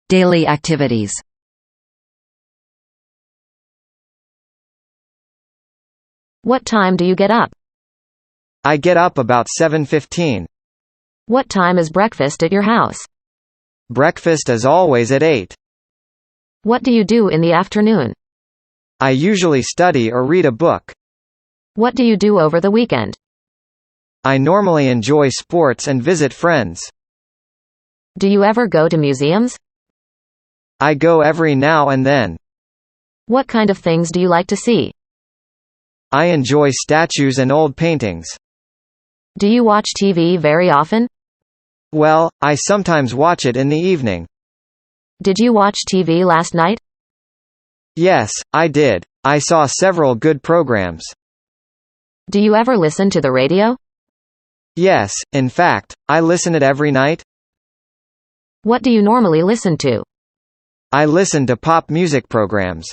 Daily activities. What time do you get up? I get up about 7:15. What time is breakfast at your house? Breakfast is always at 8. What do you do in the afternoon? I usually study or read a book. What do you do over the weekend? I normally enjoy sports and visit friends. Do you ever go to museums? I go every now and then. What kind of things do you like to see? I enjoy statues and old paintings. Do you watch TV very often? Well, I sometimes watch it in the evening. Did you watch TV last night? Yes, I did. I saw several good programs. Do you ever listen to the radio? Yes, in fact, I listen it every night. What do you normally listen to? I listen to pop music programs.